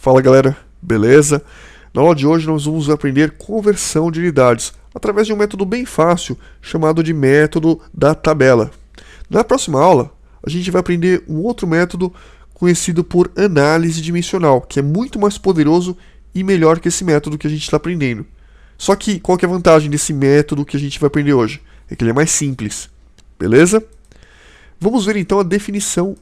Fala galera, beleza? Na aula de hoje nós vamos aprender conversão de unidades através de um método bem fácil chamado de método da tabela. Na próxima aula a gente vai aprender um outro método conhecido por análise dimensional, que é muito mais poderoso e melhor que esse método que a gente está aprendendo. Só que qual que é a vantagem desse método que a gente vai aprender hoje? É que ele é mais simples, beleza? Vamos ver então a definição.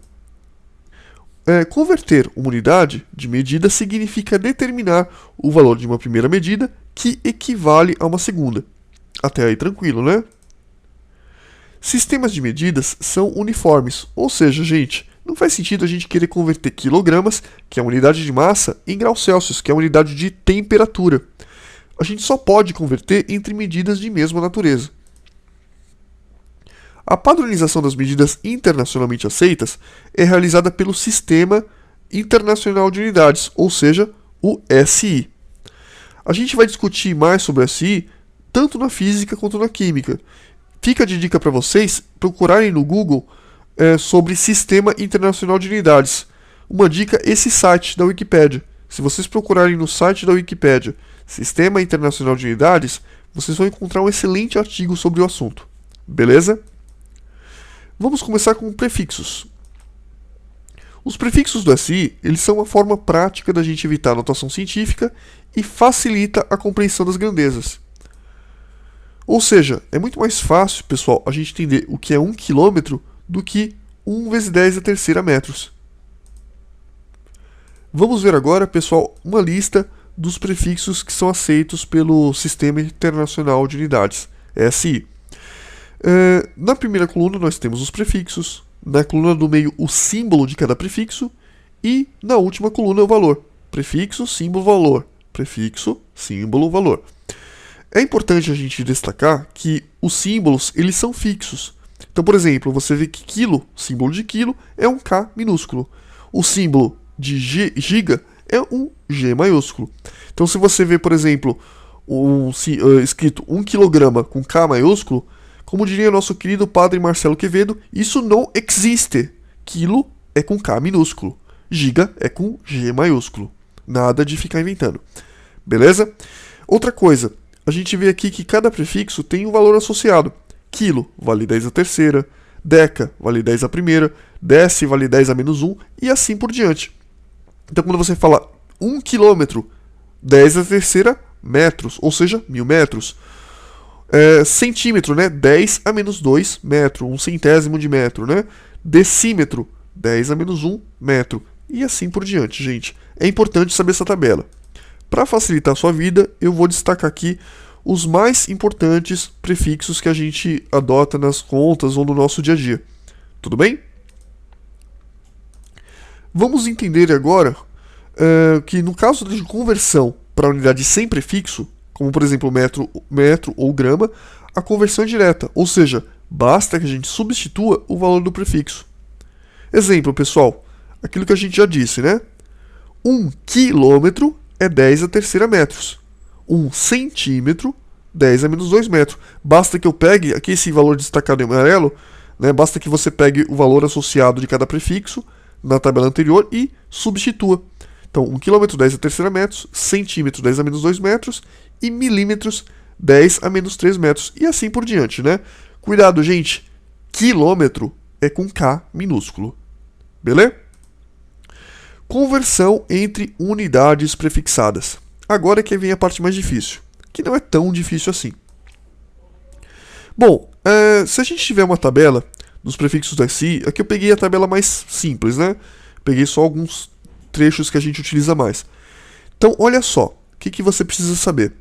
Converter uma unidade de medida significa determinar o valor de uma primeira medida que equivale a uma segunda. Até aí tranquilo, né? Sistemas de medidas são uniformes, ou seja, gente, não faz sentido a gente querer converter quilogramas, que é a unidade de massa, em graus Celsius, que é a unidade de temperatura. A gente só pode converter entre medidas de mesma natureza. A padronização das medidas internacionalmente aceitas é realizada pelo Sistema Internacional de Unidades, ou seja, o SI. A gente vai discutir mais sobre o SI tanto na física quanto na química. Fica de dica para vocês procurarem no Google sobre Sistema Internacional de Unidades. Uma dica, esse site da Wikipédia. Se vocês procurarem no site da Wikipédia Sistema Internacional de Unidades, vocês vão encontrar um excelente artigo sobre o assunto. Beleza? Vamos começar com prefixos. Os prefixos do SI, eles são uma forma prática da gente evitar a notação científica e facilita a compreensão das grandezas. Ou seja, é muito mais fácil, pessoal, a gente entender o que é 1 km do que 1 vezes 10 a terceira metros. Vamos ver agora, pessoal, uma lista dos prefixos que são aceitos pelo Sistema Internacional de Unidades, SI. Na primeira coluna nós temos os prefixos, na coluna do meio o símbolo de cada prefixo e na última coluna o valor. Prefixo, símbolo, valor. Prefixo, símbolo, valor. É importante a gente destacar que os símbolos eles são fixos. Então, por exemplo, você vê que quilo, símbolo de quilo, é um K minúsculo. O símbolo de giga é um G maiúsculo. Então, se você vê, por exemplo, escrito 1 kg com K maiúsculo, como diria nosso querido padre Marcelo Quevedo, isso não existe. Quilo é com K minúsculo. Giga é com G maiúsculo. Nada de ficar inventando. Beleza? Outra coisa, a gente vê aqui que cada prefixo tem um valor associado. Quilo vale 10 a terceira, deca vale 10 a primeira, deci vale 10 a menos 1 e assim por diante. Então quando você fala 1 km, 10 a terceira metros, ou seja, 1000 metros. Centímetro, né? 10 a menos 2 metro, 1 centésimo de metro, né? Decímetro, 10 a menos 1 metro. E assim por diante, gente. É importante saber essa tabela. Para facilitar a sua vida, eu vou destacar aqui os mais importantes prefixos que a gente adota nas contas ou no nosso dia a dia. Tudo bem? Vamos entender agora que no caso de conversão para unidade sem prefixo, como por exemplo metro ou grama, a conversão é direta, ou seja, basta que a gente substitua o valor do prefixo. Exemplo, pessoal, aquilo que a gente já disse, né? 1 quilômetro é 10 a terceira metros. 1 centímetro, 10 a menos 2 metros. Basta que eu pegue aqui esse valor destacado em amarelo, né? Basta que você pegue o valor associado de cada prefixo na tabela anterior e substitua. Então, 1 km, 10 a terceira metros, centímetro, 10 a menos 2 metros e milímetros, 10 a menos 3 metros. E assim por diante, né? Cuidado, gente. Quilômetro é com K minúsculo. Beleza? Conversão entre unidades prefixadas. Agora é que vem a parte mais difícil, que não é tão difícil assim. Bom, se a gente tiver uma tabela dos prefixos do SI, aqui eu peguei a tabela mais simples, né? Peguei só alguns trechos que a gente utiliza mais. Então, olha só, o que você precisa saber?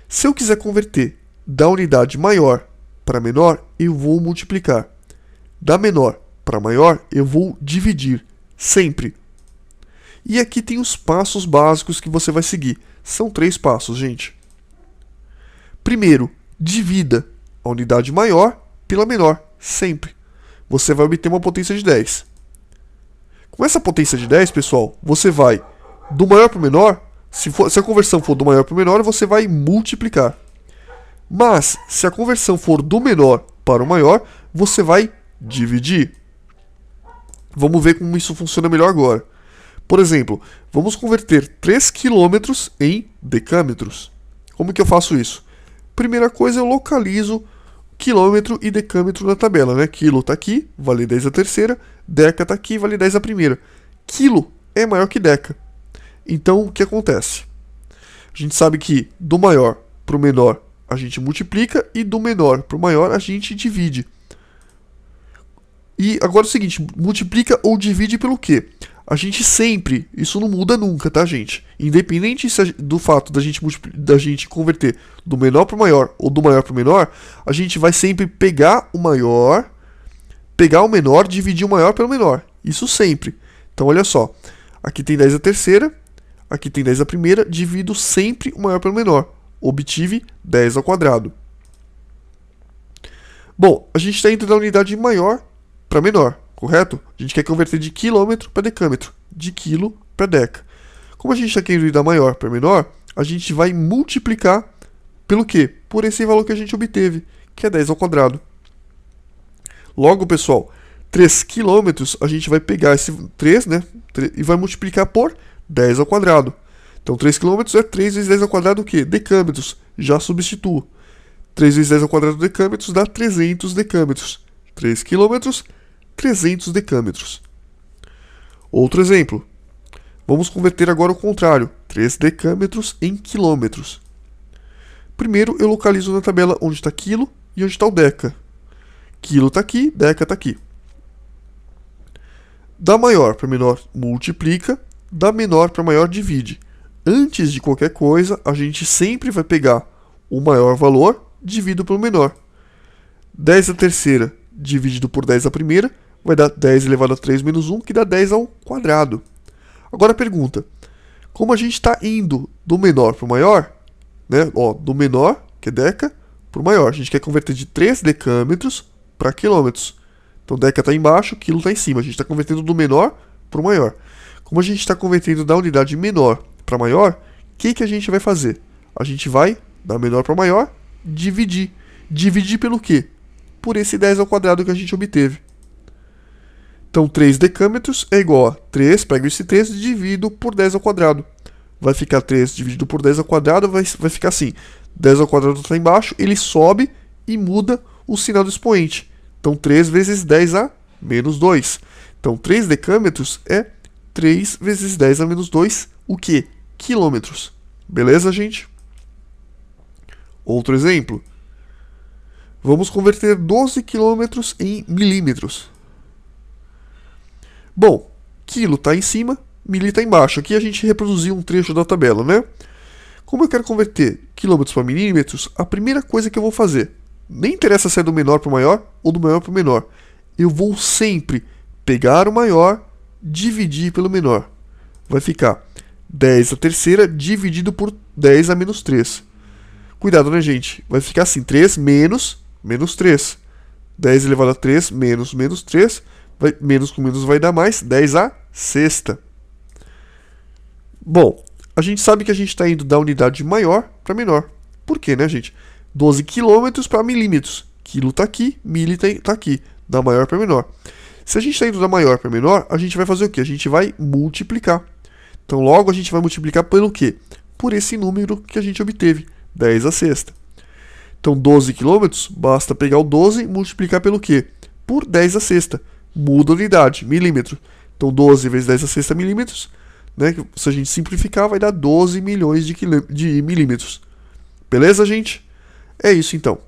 Se eu quiser converter da unidade maior para menor, eu vou multiplicar. Da menor para maior, eu vou dividir, sempre. E aqui tem os passos básicos que você vai seguir. São 3 passos, gente. Primeiro, divida a unidade maior pela menor, sempre. Você vai obter uma potência de 10. Com essa potência de 10, pessoal, você vai do maior para o menor. Se a conversão for do maior para o menor, você vai multiplicar. Mas, se a conversão for do menor para o maior, você vai dividir. Vamos ver como isso funciona melhor agora. Por exemplo, vamos converter 3 quilômetros em decâmetros. Como que eu faço isso? Primeira coisa, eu localizo quilômetro e decâmetro na tabela, né? Quilo está aqui, vale 10 a terceira, deca está aqui, vale 10 a primeira. Quilo é maior que deca. Então, o que acontece? A gente sabe que do maior para o menor a gente multiplica e do menor para o maior a gente divide. E agora é o seguinte, multiplica ou divide pelo quê? A gente sempre, isso não muda nunca, tá, gente? Independente do fato da gente converter do menor para o maior ou do maior para o menor, a gente vai sempre pegar o maior, pegar o menor, dividir o maior pelo menor. Isso sempre. Então, olha só. Aqui tem 10 a terceira, aqui tem 10 a primeira, divido sempre o maior pelo menor. Obtive 10 ao quadrado. Bom, a gente está indo da unidade maior para menor, correto? A gente quer converter de quilômetro para decâmetro, de quilo para deca. Como a gente está querendo ir da maior para menor, a gente vai multiplicar pelo quê? Por esse valor que a gente obteve, que é 10 ao quadrado. Logo, pessoal, 3 quilômetros, a gente vai pegar esse 3, né, e vai multiplicar por 10 ao quadrado. Então, 3 quilômetros é 3 vezes 10 ao quadrado o quê? Decâmetros. Já substituo. 3 vezes 10 ao quadrado decâmetros dá 300 decâmetros. 3 quilômetros, 300 decâmetros. Outro exemplo. Vamos converter agora o contrário. 3 decâmetros em quilômetros. Primeiro, eu localizo na tabela onde está quilo e onde está o deca. Quilo está aqui, deca está aqui. Da maior para menor, multiplica. Da menor para maior, divide. Antes de qualquer coisa, a gente sempre vai pegar o maior valor dividido pelo menor. 10 a terceira dividido por 10 a primeira vai dar 10 elevado a 3 menos 1, que dá 10 ao quadrado. Agora a pergunta, como a gente está indo do menor para o maior, né? Ó, do menor, que é deca, para o maior. A gente quer converter de 3 decâmetros para quilômetros. Então deca está embaixo, quilo está em cima. A gente está convertendo do menor para o maior. Como a gente está convertendo da unidade menor para maior, o que a gente vai fazer? A gente vai, da menor para maior, dividir. Dividir pelo quê? Por esse 10 ao quadrado que a gente obteve. Então, 3 decâmetros é igual a 3, pego esse 3 e divido por 10 ao quadrado. Vai ficar 3 dividido por 10 ao quadrado, vai ficar assim. 10 ao quadrado está embaixo, ele sobe e muda o sinal do expoente. Então, 3 vezes 10 a menos 2. Então, 3 decâmetros é 3 vezes 10 a menos 2, o quê? Quilômetros. Beleza, gente? Outro exemplo. Vamos converter 12 quilômetros em milímetros. Bom, quilo está em cima, mili está embaixo. Aqui a gente reproduziu um trecho da tabela, né? Como eu quero converter quilômetros para milímetros, a primeira coisa que eu vou fazer, nem interessa se é do menor para o maior ou do maior para o menor, eu vou sempre pegar o maior, dividir pelo menor. Vai ficar 10 a terceira dividido por 10 a menos 3. Cuidado, né, gente? Vai ficar assim, 3 menos 3. 10 elevado a 3 menos 3. Menos com menos vai dar mais, 10 a sexta. Bom, a gente sabe que a gente está indo da unidade maior para menor. Por quê, né, gente? 12 quilômetros para milímetros. Quilo está aqui, mili está aqui. Da maior para menor. Se a gente está indo da maior para menor, a gente vai fazer o quê? A gente vai multiplicar. Então, logo, a gente vai multiplicar pelo quê? Por esse número que a gente obteve, 10 a sexta. Então, 12 quilômetros, basta pegar o 12 e multiplicar pelo quê? Por 10 a sexta. Muda a unidade, milímetro. Então, 12 vezes 10 a sexta milímetros, né? Se a gente simplificar, vai dar 12 milhões de milímetros. Beleza, gente? É isso, então.